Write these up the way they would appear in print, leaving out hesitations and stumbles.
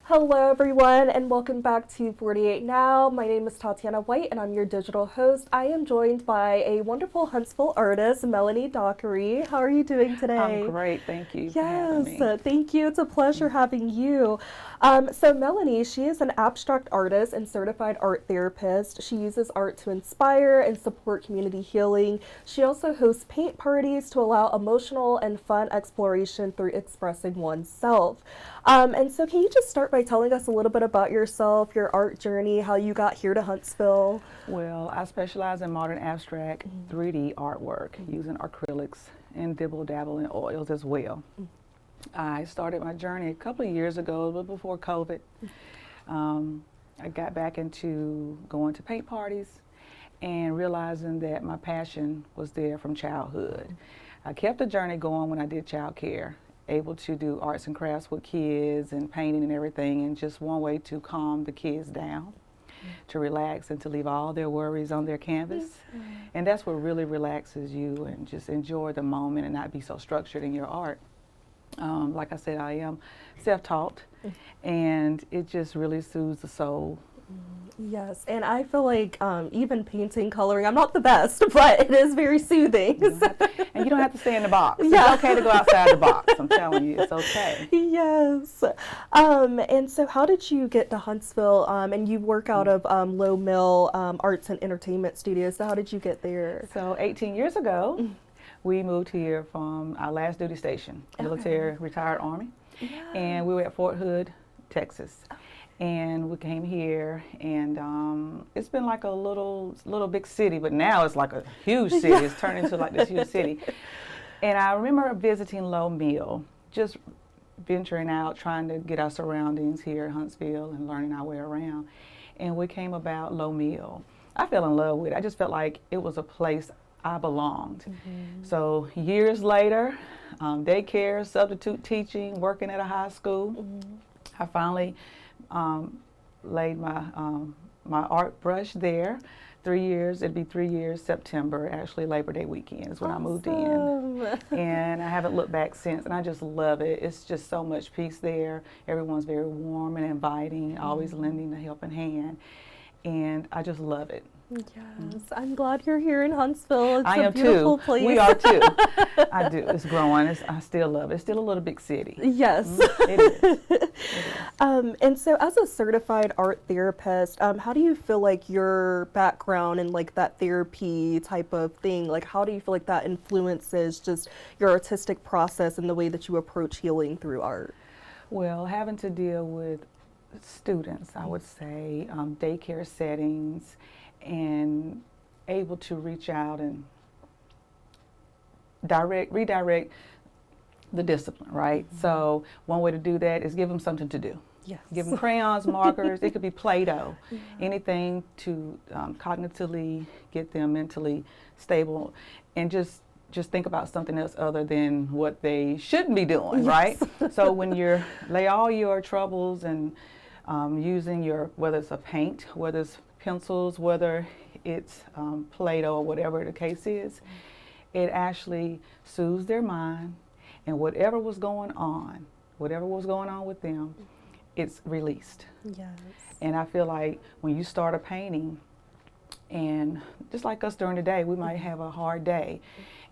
Hello, everyone, and welcome back to 48 Now. My name is Tatiana White, and I'm your digital host. I am joined by a wonderful Huntsville artist, Melanie Dockery. How are you doing today? I'm great, thank you for having me. Yes, thank you. It's a pleasure having you. So Melanie, she is an abstract artist and certified art therapist. She uses art to inspire and support community healing. She also hosts paint parties to allow emotional and fun exploration through expressing oneself. And so can you just start by telling us a little bit about yourself, your art journey, how you got here to Huntsville? Well, I specialize in modern abstract 3D artwork using acrylics and dibble-dabble in oils as well. I started my journey a couple of years ago, but before COVID. I got back into going to paint parties and realizing that my passion was there from childhood. I kept the journey going when I did childcare, able to do arts and crafts with kids and painting and everything, and just one way to calm the kids down, to relax and to leave all their worries on their canvas. And that's what really relaxes you and just enjoy the moment and not be so structured in your art. Like I said, I am self-taught, and it just really soothes the soul. Yes, and I feel like even painting, coloring, I'm not the best, but it is very soothing. And you don't have to stay in the box. Yeah. It's okay to go outside the box. I'm telling you, it's okay. Yes. And so how did you get to Huntsville? And you work out of Low Mill Arts and Entertainment Studios. So how did you get there? So 18 years ago, we moved here from our last duty station, military retired Army, and we were at Fort Hood, Texas. And we came here, and it's been like a little big city, but now it's like a huge city. It's turned into like this huge city. And I remember visiting Low Mill, just venturing out, trying to get our surroundings here in Huntsville and learning our way around. And we came about Low Mill. I fell in love with it. I just felt like it was a place I belonged. So years later, daycare, substitute teaching, working at a high school, I finally laid my my art brush there. 3 years, it'd be 3 years, September, actually Labor Day weekend is when I moved in. And I haven't looked back since, and I just love it. It's just so much peace there. Everyone's very warm and inviting, always lending a helping hand, and I just love it. Yes, I'm glad you're here in Huntsville. It's I a am beautiful too. place. We are too. I do. It's growing. I still love it. It's still a little big city. Yes. It is. It is. And so as a certified art therapist, how do you feel like your background and like that therapy type of thing, like how do you feel like that influences just your artistic process and the way that you approach healing through art? Well, having to deal with students, I would say, daycare settings, and able to reach out and redirect the discipline, right? So one way to do that is give them something to do. Yes. Give them crayons, markers, it could be Play-Doh, anything to cognitively get them mentally stable, and just think about something else other than what they shouldn't be doing, right? So when you lay all your troubles and using whether it's a paint, whether it's pencils, whether it's Play-Doh or whatever the case is, it actually soothes their mind, and whatever was going on with them, it's released. Yes. And I feel like when you start a painting, and just like us during the day, we might have a hard day,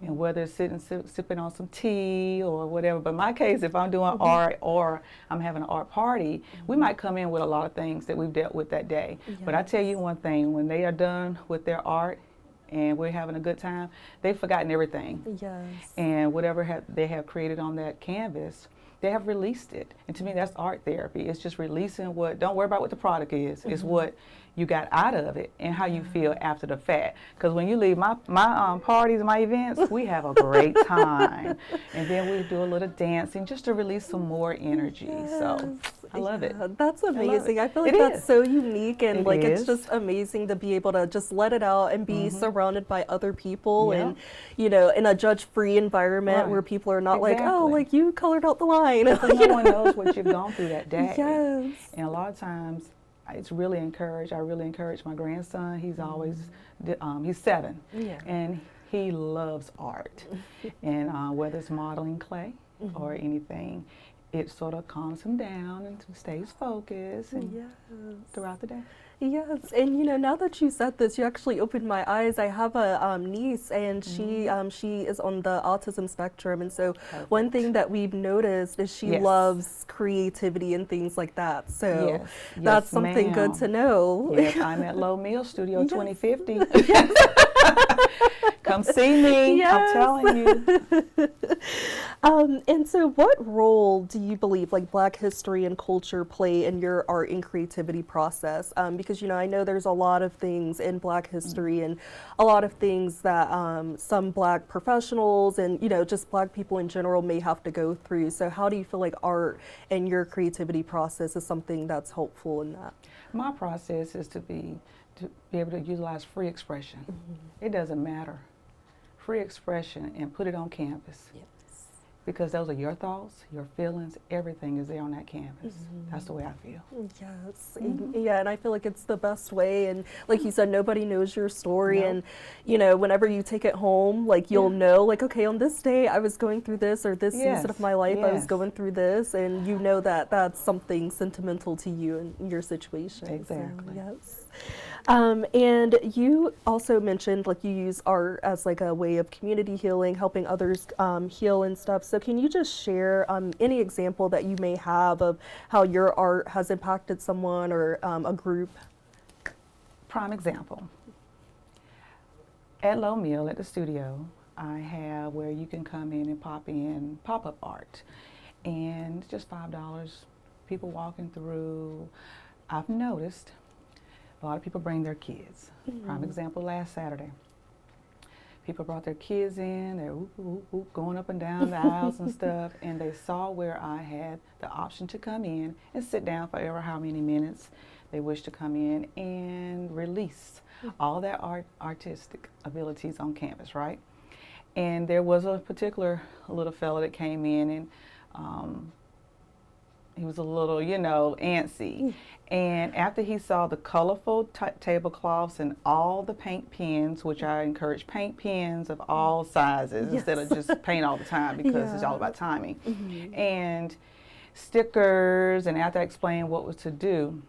and whether it's sipping on some tea or whatever. But in my case, if I'm doing art or I'm having an art party, we might come in with a lot of things that we've dealt with that day. But I tell you one thing, when they are done with their art and we're having a good time, they've forgotten everything. Yes. And whatever they have created on that canvas, they have released it. And to me, that's art therapy. It's just releasing don't worry about what the product is. It's what you got out of it and how you feel after the fact. Because when you leave my parties and my events, we have a great time. And then we do a little dancing just to release some more energy. So I love it. That's amazing. I feel like It that's is. so unique, and It like is. it's just amazing to be able to just let it out and be surrounded by other people, Yeah. and in a judge-free environment Right. where people are not like, oh, Exactly. like you colored out the line. Because no one knows what you've gone through that day. Yes. And a lot of times, it's really encouraged. I really encourage my grandson. He's always, he's 7, Yeah. and he loves art. And whether it's modeling clay or anything, it sort of calms him down and stays focused and Yes. throughout the day. Yes, and now that you said this, you actually opened my eyes. I have a niece, and she is on the autism spectrum, and so one thing that we've noticed is she loves creativity and things like that. So that's something good to know. Yes, I'm at Low Meal Studio 2050. Come see me. I'm telling you. And so what role do you believe like Black history and culture play in your art and creativity process? Because I know there's a lot of things in Black history and a lot of things that some Black professionals and just Black people in general may have to go through. So how do you feel like art and your creativity process is something that's helpful in that? My process is to be able to utilize free expression. It doesn't matter. Free expression and put it on canvas. Yes. Because those are your thoughts, your feelings, everything is there on that canvas. That's the way I feel. Yes. Yeah, and I feel like it's the best way. And like you said, nobody knows your story. And, whenever you take it home, like you'll know, like, okay, on this day I was going through this, or this season of my life I was going through this. And that that's something sentimental to you and your situation. Exactly. So, yes. And you also mentioned like you use art as like a way of community healing, helping others heal and stuff. So can you just share any example that you may have of how your art has impacted someone or a group? Prime example. At Low Meal at the studio, I have where you can come in pop-up art, and it's just $5. People walking through. I've noticed a lot of people bring their kids. Prime example, last Saturday. People brought their kids in, they're going up and down the aisles and stuff, and they saw where I had the option to come in and sit down for ever how many minutes they wish to come in and release all their artistic abilities on canvas, right? And there was a particular little fella that came in, and he was a little, antsy. And after he saw the colorful tablecloths and all the paint pens, which I encourage paint pens of all sizes instead of just paint all the time, because it's all about timing, and stickers, and after I explained what was to do,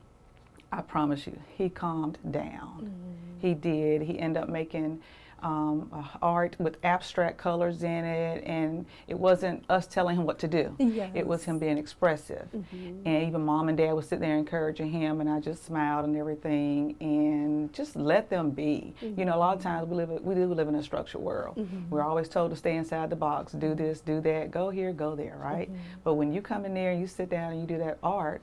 I promise you, he calmed down. He did. He ended up making art with abstract colors in it, and it wasn't us telling him what to do. It was him being expressive. And even Mom and Dad was sitting there encouraging him, and I just smiled and everything and just let them be. A lot of times we do live in a structured world. We're always told to stay inside the box, do this, do that, go here, go there, right? But when you come in there and you sit down and you do that art,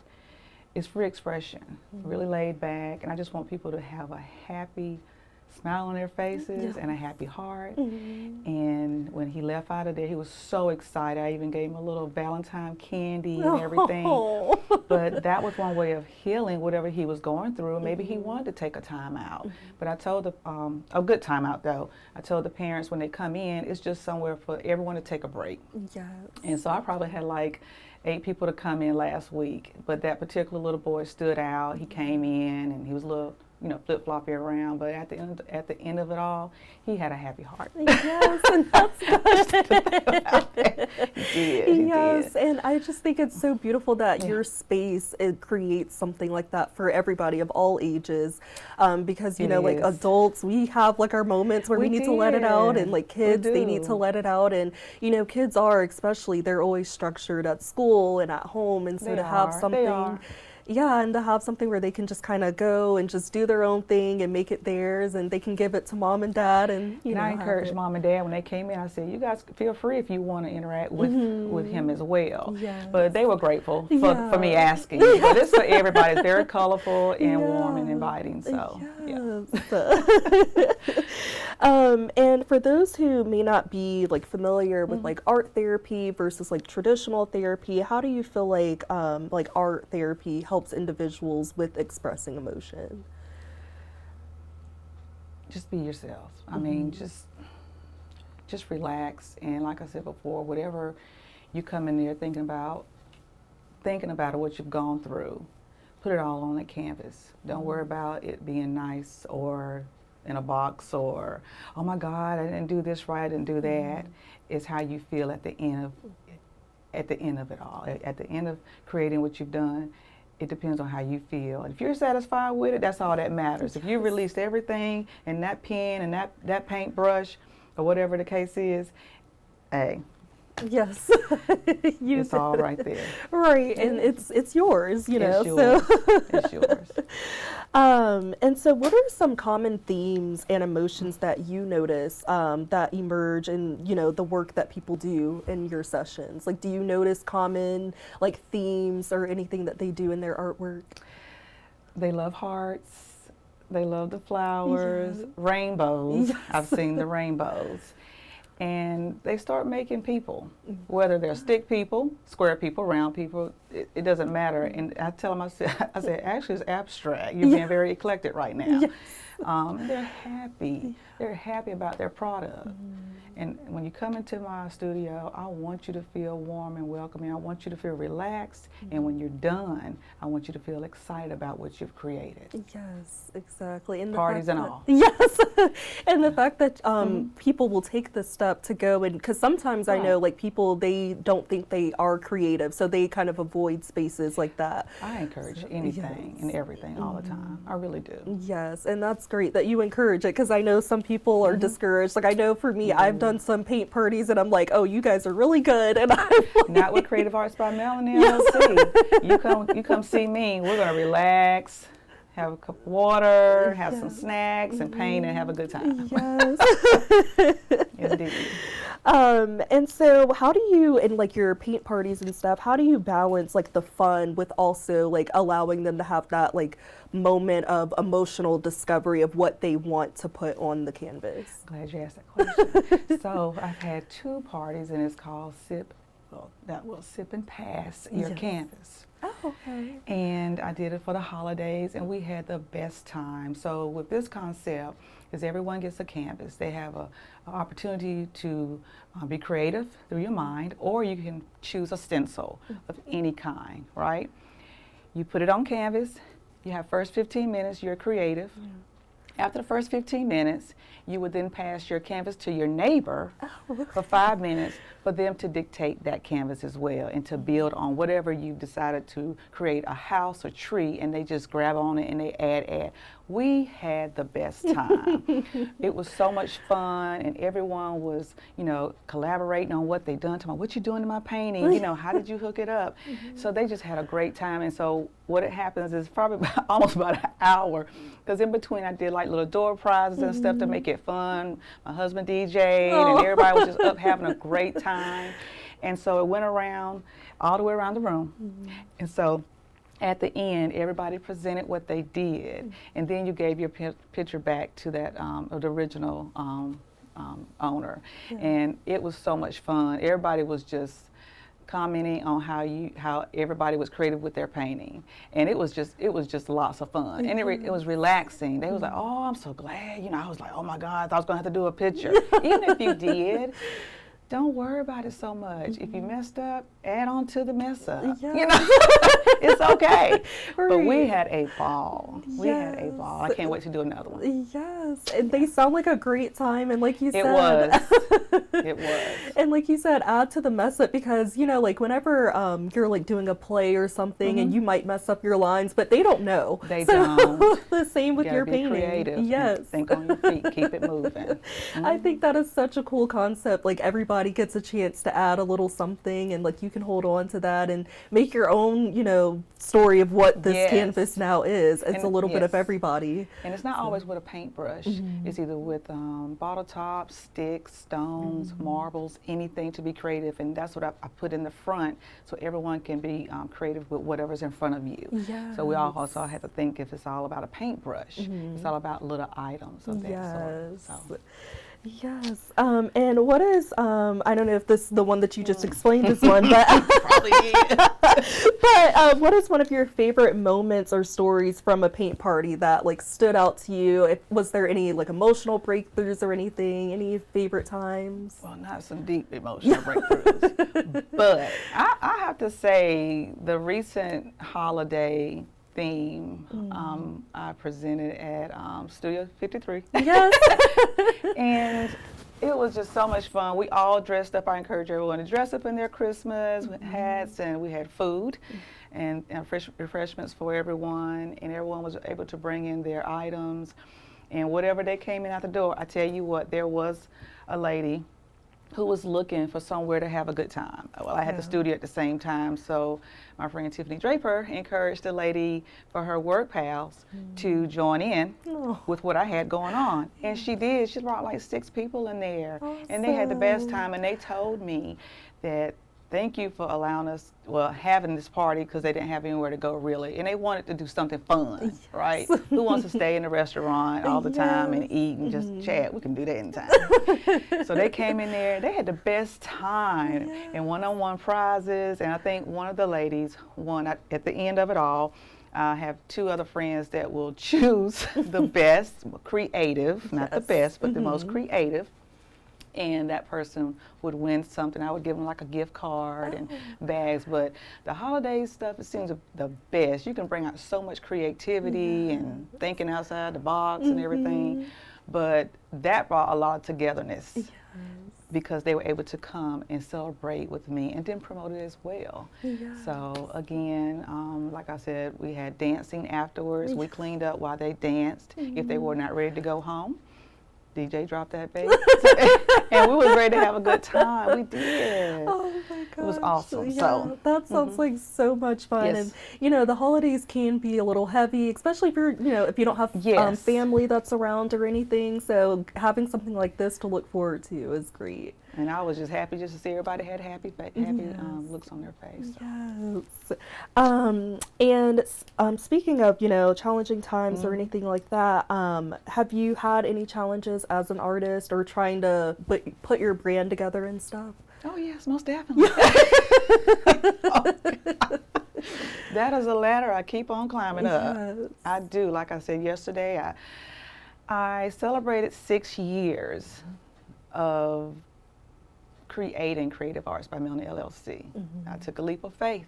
it's free expression, really laid back, and I just want people to have a happy smile on their faces and a happy heart. And when he left out of there, he was so excited. I even gave him a little Valentine candy and everything. But that was one way of healing whatever he was going through. Maybe he wanted to take a time out. But I told a good time out though. I told the parents when they come in, it's just somewhere for everyone to take a break. And so I probably had like 8 people to come in last week, but that particular little boy stood out. He came in and he was a little, flip-floppy around, but at the end of it all, he had a happy heart. Yes, and that's good. He did. And I just think it's so beautiful that your space, it creates something like that for everybody of all ages, because, like adults, we have like our moments where we need to let it out, and like kids, they need to let it out, and, kids are especially, they're always structured at school and at home, and so to have something and to have something where they can just kind of go and just do their own thing and make it theirs, and they can give it to Mom and Dad. And I encouraged Mom and Dad when they came in. I said, you guys feel free if you want to interact with him as well. But they were grateful for me asking. But it's for everybody. It's very colorful and warm and inviting. So and for those who may not be like familiar with like art therapy versus like traditional therapy, how do you feel like art therapy helps individuals with expressing emotion? Just be yourself. I mean, just relax, and like I said before, whatever you come in there thinking about what you've gone through, put it all on the canvas. Don't worry about it being nice or in a box or, oh my God, I didn't do this right, I didn't do that. It's how you feel at the end of at the end of it all. At the end of creating what you've done, it depends on how you feel. If you're satisfied with it, that's all that matters. If you released everything and that pen and that paintbrush or whatever the case is, hey. Yes. It's all right there. Right, and it's yours, you know. It's yours. So. It's yours. And so what are some common themes and emotions that you notice that emerge in, you know, the work that people do in your sessions? Like, do you notice common, like, themes or anything that they do in their artwork? They love hearts. They love the flowers, rainbows. Yes. I've seen the rainbows. And they start making people, whether they're stick people, square people, round people, it doesn't matter. And I tell them, I said, actually it's abstract. You're being very eclectic right now. Yes. They're happy. They're happy about their product. And when you come into my studio, I want you to feel warm and welcoming. I want you to feel relaxed. And when you're done, I want you to feel excited about what you've created. Yes, exactly. And Parties and all. Yes. And the fact that people will take the step to go, and because sometimes I know, like, people, they don't think they are creative, so they kind of avoid spaces like that. I encourage anything and everything all the time. I really do. Yes, and that's great that you encourage it, because I know some people are discouraged. Like, I know for me, I've done some paint parties and I'm like, oh, you guys are really good. And I'm like, not with Creative Arts by Melanie LLC. You come see me. We're gonna relax, have a cup of water, have some snacks, and paint, and have a good time. Yes. Indeed. And so how do you, in like your paint parties and stuff, how do you balance like the fun with also like allowing them to have that like moment of emotional discovery of what they want to put on the canvas? Glad you asked that question. So I've had 2 parties, and it's called Sip and Pass Your Canvas. Oh, okay. And I did it for the holidays, and we had the best time. So with this concept, is everyone gets a canvas. They have an opportunity to be creative through your mind, or you can choose a stencil of any kind, right? You put it on canvas. You have first 15 minutes, you're creative. After the first 15 minutes, you would then pass your canvas to your neighbor for 5 minutes for them to dictate that canvas as well and to build on whatever you've decided to create, a house or tree, and they just grab on it and they add. We had the best time. It was so much fun, and everyone was, you know, collaborating on what they done to me. What you doing to my painting? You know, how did you hook it up? So they just had a great time. And so what it happens is probably almost about an hour, because in between I did like little door prizes and stuff to make it fun. My husband DJ'd, and everybody was just up having a great time. And so it went around all the way around the room. And so at the end, everybody presented what they did, and then you gave your picture back to that the original owner, and it was so much fun. Everybody was just commenting on how everybody was creative with their painting, and it was just lots of fun, and it was relaxing. They was like, oh, I'm so glad, you know. I was like, oh my God, I thought I was gonna have to do a picture. Even if you did, don't worry about it so much. If you messed up, add on to the mess up. You know, it's okay. But we had a ball. We had a ball. I can't wait to do another one. Yes, and they sound like a great time. And like you said, it was. And like you said, add to the mess up, because, you know, like whenever you're like doing a play or something and you might mess up your lines, but they don't know. They don't. The same with your be painting. Creative. Yes. Think on your feet. Keep it moving. I think that is such a cool concept. Like, everybody gets a chance to add a little something, and like you can hold on to that and make your own, you know, story of what this canvas now is. It's a little bit of everybody. And it's not always with a paintbrush. It's either with bottle tops, sticks, stones, marbles, anything to be creative. And that's what I put in the front, so everyone can be creative with whatever's in front of you. Yes. So we also have to think, if it's all about a paintbrush, it's all about little items of that sort. So. Yes. And what is, I don't know if this the one that you just explained is one, but probably is. But what is one of your favorite moments or stories from a paint party that like stood out to you? Was there any like emotional breakthroughs or anything? Any favorite times? Well, not some deep emotional breakthroughs, but I have to say the recent holiday theme I presented at Studio 53. Yes. And It was just so much fun. We all dressed up. I encourage everyone to dress up in their Christmas hats, and we had food and refreshments for everyone, and everyone was able to bring in their items. And whatever they came in out the door, I tell you what, there was a lady who was looking for somewhere to have a good time. Well, I had the studio at the same time, so my friend Tiffany Draper encouraged the lady for her work pals to join in with what I had going on. And she did. She brought like 6 people in there, and they had the best time, and they told me that thank you for allowing us, well, having this party, because they didn't have anywhere to go really, and they wanted to do something fun, right? Who wants to stay in the restaurant all the time and eat and just chat? We can do that anytime. So they came in there, they had the best time, and one-on-one prizes, and I think one of the ladies won at the end of it all. I have 2 other friends that will choose the best, creative, not the best, but the most creative. And that person would win something. I would give them like a gift card and bags. But the holiday stuff, it seems the best. You can bring out so much creativity and thinking outside the box and everything. But that brought a lot of togetherness because they were able to come and celebrate with me and then promote it as well. So again, like I said, we had dancing afterwards. We cleaned up while they danced if they were not ready to go home. DJ dropped that bass, and we was ready to have a good time. We did. Oh my gosh. It was awesome. Yeah, so that sounds like so much fun. And you know, the holidays can be a little heavy, especially if you're, you know, if you don't have family that's around or anything. So having something like this to look forward to is great. And I was just happy just to see everybody had happy looks on their face. So. Yes. And speaking of, you know, challenging times or anything like that, have you had any challenges as an artist or trying to put your brand together and stuff? Oh yes, most definitely. That is a ladder I keep on climbing up. I do. Like I said yesterday, I celebrated 6 years of creating Creative Arts by Melanie LLC. I took a leap of faith,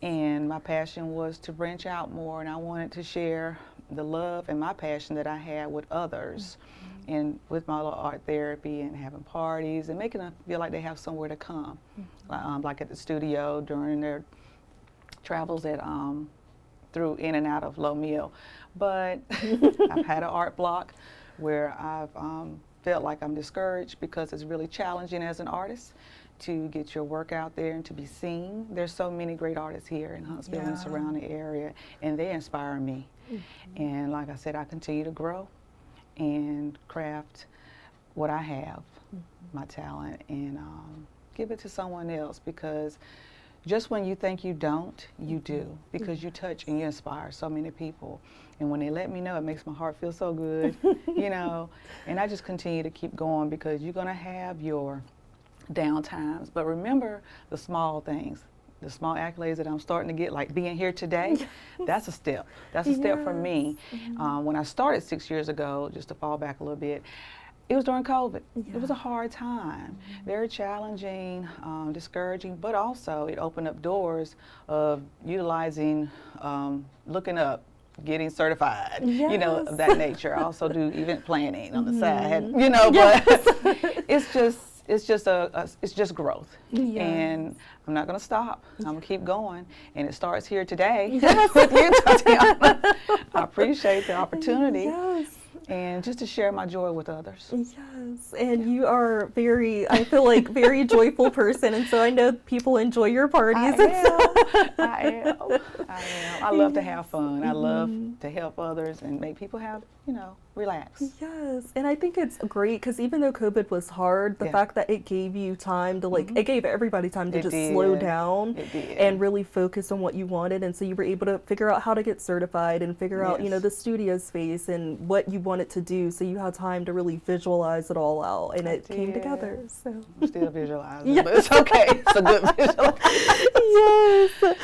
and my passion was to branch out more, and I wanted to share the love and my passion that I had with others, and with my little art therapy and having parties and making them feel like they have somewhere to come, like at the studio during their travels at through in and out of Low Mill. But I've had an art block where I've felt like I'm discouraged because it's really challenging as an artist to get your work out there and to be seen. There's so many great artists here in Huntsville and surrounding area, and they inspire me. And like I said, I continue to grow and craft what I have, my talent, and give it to someone else, because just when you think you don't, you do, because you touch and you inspire so many people. And when they let me know, it makes my heart feel so good, you know. And I just continue to keep going, because you're going to have your down times. But remember the small things, the small accolades that I'm starting to get, like being here today. That's a step. That's a step for me. When I started 6 years ago, just to fall back a little bit, it was during COVID. It was a hard time, very challenging, discouraging, but also it opened up doors of utilizing, looking up, getting certified, you know, of that nature. I also do event planning on the side, you know, but it's just growth. And I'm not going to stop. I'm going to keep going. And it starts here today with you, Tatiana. I appreciate the opportunity. And just to share my joy with others. Yes, and you are I feel like, very joyful person, and so I know people enjoy your parties. I am. I love to have fun. I love to help others and make people have, you know, relax. Yes, and I think it's great because even though COVID was hard, the fact that it gave you time to, like, it gave everybody time to just slow down and really focus on what you wanted, and so you were able to figure out how to get certified and figure out, you know, the studio space and what you wanted to do, so you had time to really visualize it all out, and it came together. So I'm still visualizing, but it's okay. It's a good visualization.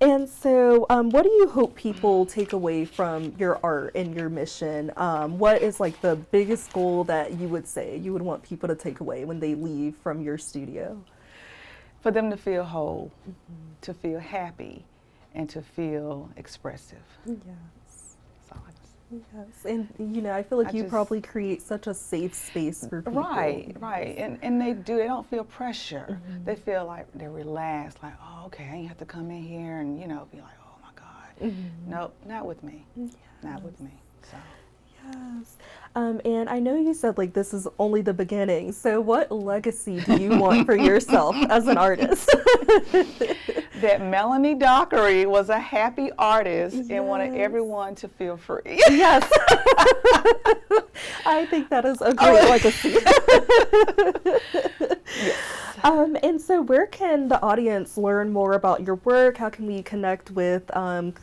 And so what do you hope people take away from your art and your mission? What is like the biggest goal that you would say you would want people to take away when they leave from your studio? For them to feel whole, to feel happy, and to feel expressive. Yes. That's all I can say. Yes, and you know, I feel like I you just- probably create such a safe space for people. Right, right. And they don't feel pressure. They feel like they're relaxed, like, oh, okay, I ain't have to come in here and, you know, be like, oh my God. Nope, not with me. Not with me. So. Yes. And I know you said like this is only the beginning. So what legacy do you want for yourself as an artist? That Melanie Dockery was a happy artist and wanted everyone to feel free. Yes. I think that is a great legacy. Yes. And so where can the audience learn more about your work? How can we connect with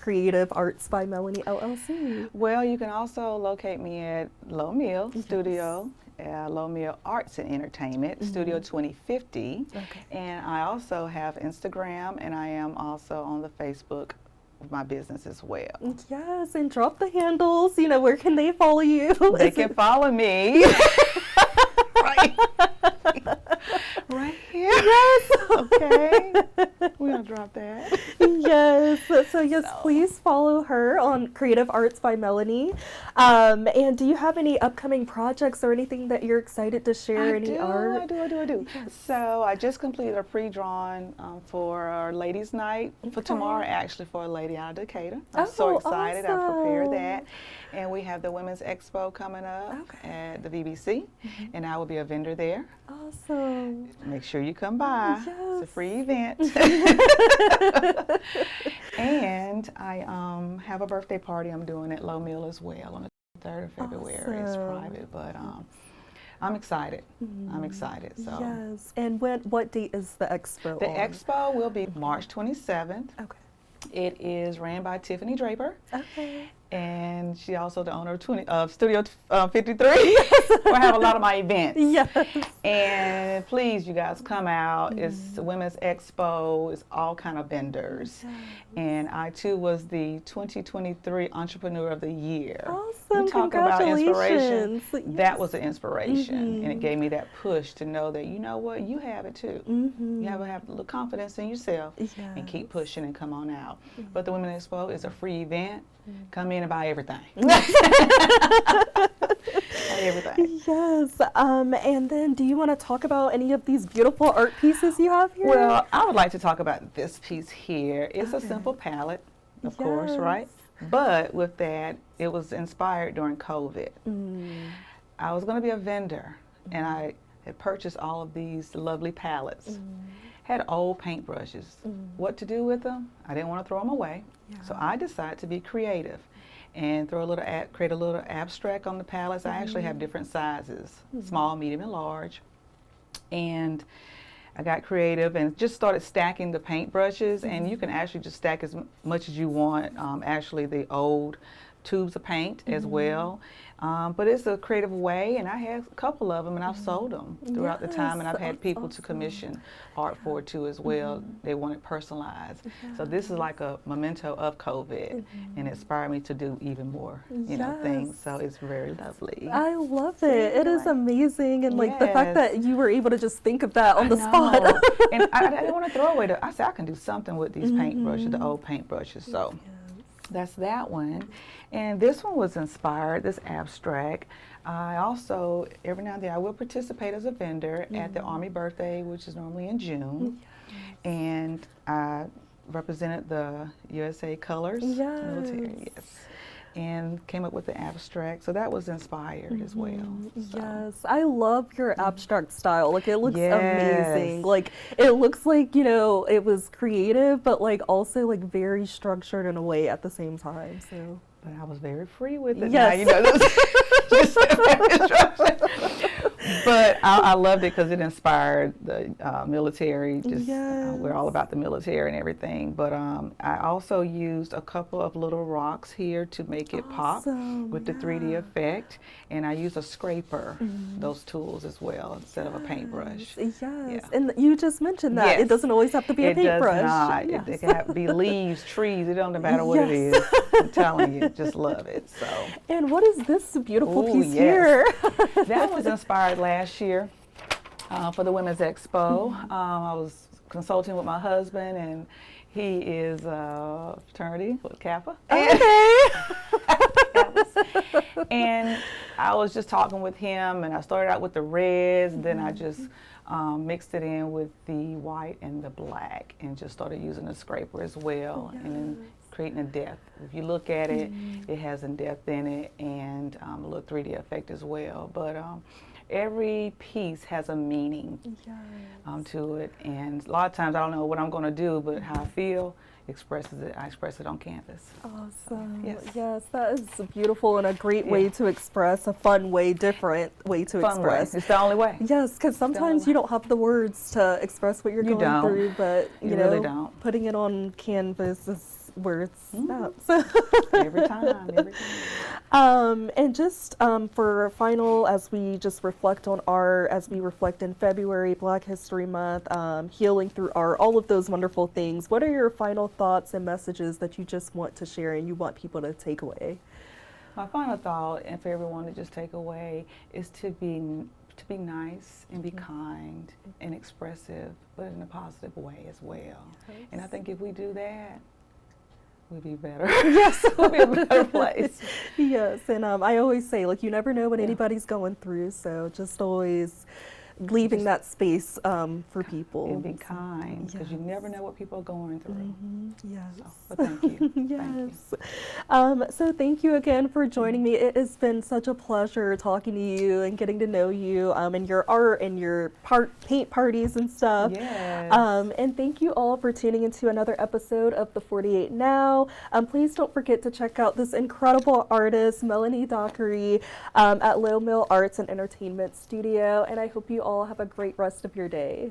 Creative Arts by Melanie LLC? Well, you can also locate me at Low Mill Studio, Low Mill Arts and Entertainment, Studio 2050. Okay. And I also have Instagram, and I am also on the Facebook of my business as well. Yes, and drop the handles. You know, where can they follow you? They can follow me. Right. Right here. Yes. Okay. We're going to drop that. Yes. So yes, please follow her on Creative Arts by Melanie. And do you have any upcoming projects or anything that you're excited to share? Art? I do. Yes. So I just completed a pre-drawn for our ladies' night for tomorrow, actually, for a lady out of Decatur. I'm so excited. I've prepared that. And we have the Women's Expo coming up at the VBC, and I will be a vendor there. Awesome. Make sure you come by. Yes. It's a free event. And I have a birthday party I'm doing at Low Mill as well on the 3rd of February. It's private, but I'm excited. I'm excited. So Yes. And what date is the expo? the on? expo will be March 27th. Okay. It is ran by Tiffany Draper. Okay. And she also the owner of Studio 53. Where I have a lot of my events. Yes. And please, you guys, come out. It's the Women's Expo. It's all kind of vendors. And I too was the 2023 Entrepreneur of the Year. Awesome. You talk about inspiration. Congratulations. That was an inspiration, and it gave me that push to know that, you know what, you have it too. You have to have a little confidence in yourself and keep pushing and come on out. But the Women's Expo is a free event. Come in and buy everything. Buy everything. Yes. And then do you want to talk about any of these beautiful art pieces you have here? Well, I would like to talk about this piece here. It's a simple palette, of course, right? But with that, it was inspired during COVID. I was going to be a vendor, and I had purchased all of these lovely palettes. Had old paintbrushes. What to do with them? I didn't want to throw them away. So I decided to be creative and create a little abstract on the palettes. I actually have different sizes, small, medium, and large. And I got creative and just started stacking the paintbrushes, and you can actually just stack as much as you want, actually the old tubes of paint as well. But it's a creative way, and I have a couple of them, and I've sold them throughout the time, and I've had people to commission art for it too as well. They want it personalized. So this is like a memento of COVID, and inspired me to do even more, you know, things. So it's very lovely. I love it. It is amazing, and like the fact that you were able to just think of that on the spot. And I didn't want to throw away I said I can do something with these paintbrushes, the old paintbrushes. So that's that one. And this one was inspired, this abstract. I also, every now and then, I will participate as a vendor at the Army birthday, which is normally in June. And I represented the USA colors, military, and came up with the abstract. So that was inspired as well. So. Yes, I love your abstract style. Like, it looks amazing. Like, it looks like, you know, it was creative, but like also like very structured in a way at the same time. So. But I was very free with it. Yes. Now, you know, just but I loved it because it inspired the military. Just we're all about the military and everything. But I also used a couple of little rocks here to make it pop with the 3D effect. And I used a scraper, those tools as well, instead of a paintbrush. Yes, and you just mentioned that. It doesn't always have to be a paintbrush. It does not. It can have to be leaves, trees. It don't matter what it is. I'm telling you, just love it. So. And what is this beautiful piece here? That was inspired last year for the Women's Expo. I was consulting with my husband, and he is fraternity with Kappa. Okay. And I was just talking with him, and I started out with the reds, then I just mixed it in with the white and the black, and just started using the scraper as well, and then creating a depth. If you look at it, it has a depth in it, and a little 3D effect as well. But every piece has a meaning to it, and a lot of times I don't know what I'm going to do, but how I feel expresses it. I express it on canvas. Awesome. Yes. Yes, that is beautiful and a great way to express, a fun way, different way to express. Way. It's the only way. Yes, because sometimes you don't have the words to express what you're going through, but you know, really don't. Putting it on canvas is where it's at. Every time. And just for final, as we just reflect on art, as we reflect in February, Black History Month, healing through art, all of those wonderful things, what are your final thoughts and messages that you just want to share and you want people to take away? My final thought, and for everyone to just take away, is to be nice and be kind and expressive, but in a positive way as well. And I think if we do that, we'll be better. Yes. We'll be a better place. Yes, and I always say, like, you never know what anybody's going through, so just always leaving that space for people. And be kind, because you never know what people are going through. Yes. So, but thank you. Yes. So thank you again for joining me. It has been such a pleasure talking to you and getting to know you and your art and your paint parties and stuff. Yes. And thank you all for tuning into another episode of The 48 Now. Please don't forget to check out this incredible artist, Melanie Dockery, at Low Mill Arts and Entertainment Studio. And I hope you all have a great rest of your day.